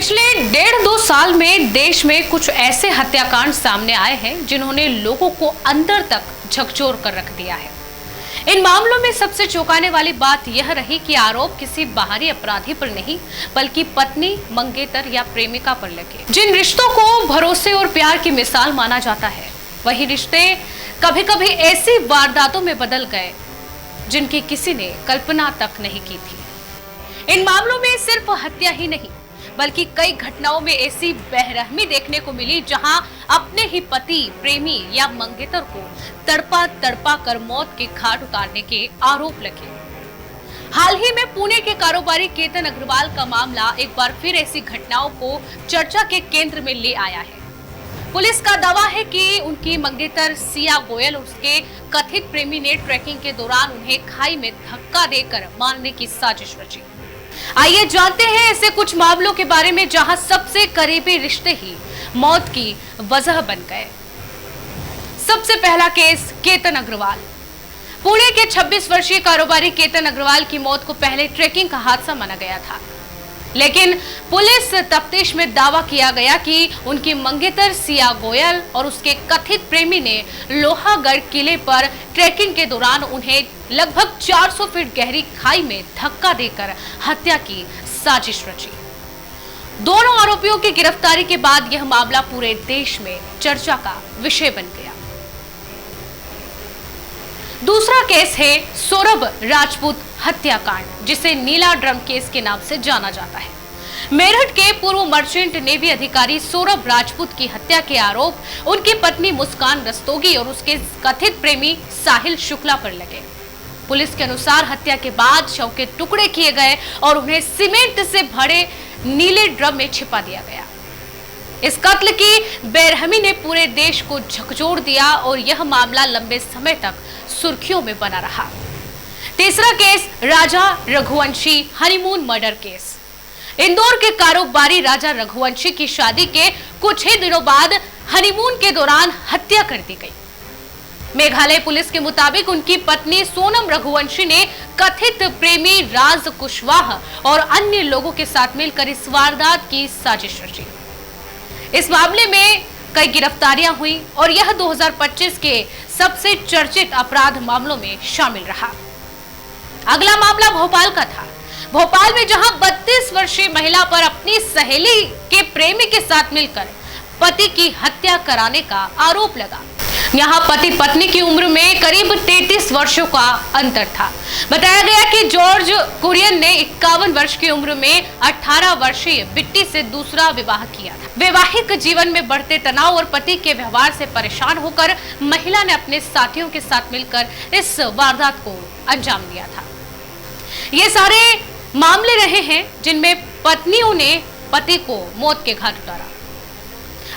पिछले 1.5-2 साल में देश में कुछ ऐसे हत्याकांड सामने आए हैं जिन्होंने लोगों को अंदर तक झकझोर कर रख दिया है। इन मामलों में सबसे चौंकाने वाली बात यह रही कि आरोप किसी बाहरी अपराधी पर नहीं बल्कि पत्नी, मंगेतर या प्रेमिका पर लगे। जिन रिश्तों को भरोसे और प्यार की मिसाल माना जाता है, वही रिश्ते कभी कभी ऐसी वारदातों में बदल गए जिनकी किसी ने कल्पना तक नहीं की थी। इन मामलों में सिर्फ हत्या ही नहीं बल्कि कई घटनाओं में ऐसी बेरहमी देखने को मिली जहां अपने ही पति, प्रेमी या मंगेतर को तड़पा तड़पा कर मौत के घाट उतारने के आरोप लगे। हाल ही में पुणे के कारोबारी केतन अग्रवाल का मामला एक बार फिर ऐसी घटनाओं को चर्चा के केंद्र में ले आया है। पुलिस का दावा है कि उनकी मंगेतर सिया गोयल और उसके कथित प्रेमी ने ट्रैकिंग के दौरान उन्हें खाई में धक्का देकर मारने की साजिश रची। आइए जानते हैं ऐसे कुछ मामलों के बारे में जहां सबसे करीबी रिश्ते ही मौत की वजह बन गए। सबसे पहला केस केतन अग्रवाल। पुणे के 26 वर्षीय कारोबारी केतन अग्रवाल की मौत को पहले ट्रैकिंग का हादसा माना गया था, लेकिन पुलिस तफ्तीश में दावा किया गया कि उनकी मंगेतर सिया गोयल और उसके कथित प्रेमी ने लोहागढ़ किले पर ट्रैकिंग के दौरान उन्हें लगभग 400 फीट गहरी खाई में धक्का देकर हत्या की साजिश रची। दोनों आरोपियों की गिरफ्तारी के बाद यह मामला पूरे देश में चर्चा का विषय बन गया। दूसरा केस है सौरभ राजपूत हत्याकांड, जिसे नीला ड्रम केस के नाम से जाना जाता है। मेरठ के पूर्व मर्चेंट नेवी अधिकारी सौरभ राजपूत की हत्या के आरोप उनकी पत्नी मुस्कान रस्तोगी और उसके कथित प्रेमी साहिल शुक्ला पर लगे। पुलिस के अनुसार हत्या के बाद शव के टुकड़े किए गए और उन्हें सीमेंट से भरे नीले ड्रम में छिपा दिया गया। इस कत्ल की बेरहमी ने पूरे देश को झकझोर दिया और यह मामला लंबे समय तक सुर्खियों में बना रहा। तीसरा case Raja Raghuvanshi honeymoon murder case. Indore के कारोबारी राजा रघुवंशी की शादी के कुछ ही दिनों बाद हनीमून के दौरान हत्या कर दी गई। मेघालय पुलिस के मुताबिक उनकी पत्नी सोनम रघुवंशी ने कथित प्रेमी राज कुशवाहा और अन्य लोगों के साथ मिलकर इस वारदात की साजिश रची। इस मामले में कई गिरफ्तारियां हुई और यह 2025 के सबसे चर्चित अपराध मामलों में शामिल रहा। अगला मामला भोपाल का था। भोपाल में जहां 32 वर्षीय महिला पर अपनी सहेली के प्रेमी के साथ मिलकर पति की हत्या कराने का आरोप लगा। यहाँ पति पत्नी की उम्र में करीब 33 वर्षों का अंतर था। बताया गया कि जॉर्ज कुरियन ने 51 वर्ष की उम्र में 18 वर्षीय बिट्टी से दूसरा विवाह किया था। वैवाहिक जीवन में बढ़ते तनाव और पति के व्यवहार से परेशान होकर महिला ने अपने साथियों के साथ मिलकर इस वारदात को अंजाम दिया था। ये सारे मामले रहे हैं जिनमें पत्नियों ने पति को मौत के घाट उतारा।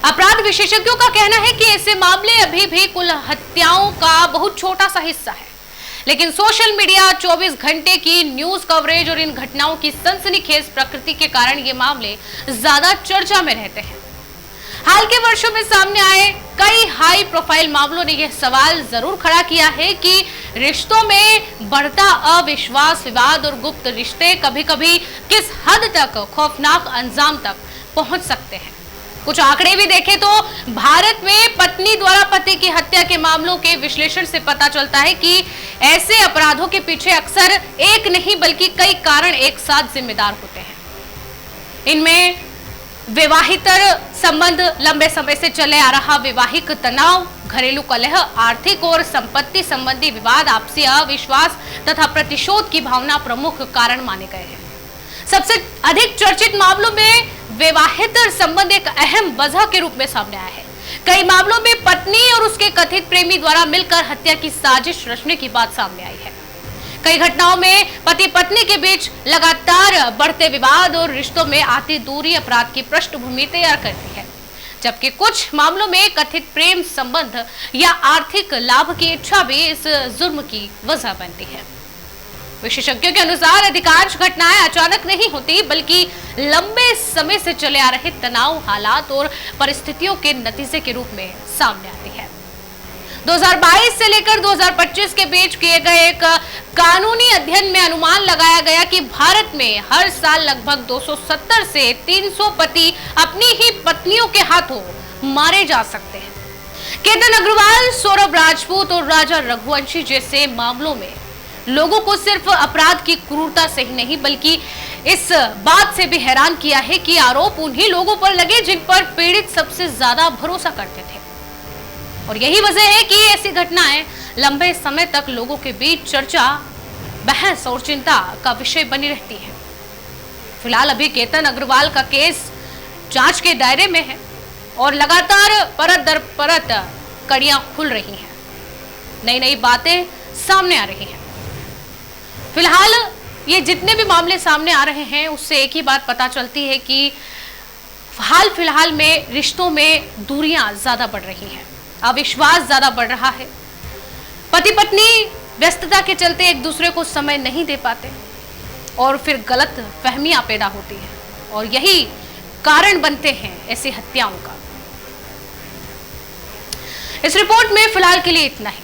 अपराध विशेषज्ञों का कहना है कि ऐसे मामले अभी भी कुल हत्याओं का बहुत छोटा सा हिस्सा है, लेकिन सोशल मीडिया, 24 घंटे की न्यूज कवरेज और इन घटनाओं की सनसनीखेज प्रकृति के कारण ये मामले ज्यादा चर्चा में रहते हैं। हाल के वर्षों में सामने आए कई हाई प्रोफाइल मामलों ने यह सवाल जरूर खड़ा किया है कि रिश्तों में बढ़ता अविश्वास, विवाद और गुप्त रिश्ते कभी-कभी किस हद तक खौफनाक अंजाम तक पहुंच सकते हैं। कुछ आंकड़े भी देखें तो भारत में पत्नी द्वारा पति की हत्या के मामलों के विश्लेषण से पता चलता है कि ऐसे अपराधों के पीछे अक्सर एक नहीं बल्कि कई कारण एक साथ जिम्मेदार होते हैं। इनमें वैवाहितर संबंध, लंबे समय से चले आ रहा वैवाहिक तनाव, घरेलू कलह, आर्थिक और संपत्ति संबंधी विवाद, आपसी अविश्वास तथा प्रतिशोध की भावना प्रमुख कारण माने गए हैं। सबसे अधिक चर्चित मामलों में वैवाहितर संबंध एक अहम वजह के रूप में सामने आया है। कई मामलों में पत्नी और उसके कथित प्रेमी द्वारा मिलकर हत्या की साजिश रचने की बात सामने आई है। कई घटनाओं में पति पत्नी के बीच लगातार बढ़ते विवाद और रिश्तों में आती दूरी अपराध की पृष्ठभूमि तैयार करती है, जबकि कुछ मामलों में कथित प्रेम संबंध या आर्थिक लाभ की इच्छा भी इस जुर्म की वजह बनती है। विशेषज्ञों के अनुसार अधिकांश घटनाएं अचानक नहीं होती बल्कि लंबे समय से चले आ रहे तनाव, हालात और परिस्थितियों के नतीजे के रूप में सामने आती है। 2022 से लेकर 2025 के बीच किए गए एक कानूनी अध्ययन में अनुमान लगाया गया कि भारत में हर साल लगभग 270 से 300 पति अपनी ही पत्नियों के हाथों मारे जा सकते हैं। केतन अग्रवाल, सौरभ राजपूत और राजा रघुवंशी जैसे मामलों में लोगों को सिर्फ अपराध की क्रूरता से ही नहीं बल्कि इस बात से भी हैरान किया है कि आरोप उन्हीं लोगों पर लगे जिन पर पीड़ित सबसे ज्यादा भरोसा करते थे। और यही वजह है कि ऐसी घटनाएं लंबे समय तक लोगों के बीच चर्चा, बहस और चिंता का विषय बनी रहती है। फिलहाल अभी केतन अग्रवाल का केस जांच के दायरे में है और लगातार परत दर परत कड़ियां खुल रही हैं, नई नई बातें सामने आ रही हैं। फिलहाल ये जितने भी मामले सामने आ रहे हैं उससे एक ही बात पता चलती है कि हाल फिलहाल में रिश्तों में दूरियां ज्यादा बढ़ रही हैं, अविश्वास ज्यादा बढ़ रहा है। पति पत्नी व्यस्तता के चलते एक दूसरे को समय नहीं दे पाते और फिर गलत फहमियां पैदा होती हैं और यही कारण बनते हैं ऐसी हत्याओं का। इस रिपोर्ट में फिलहाल के लिए इतना ही।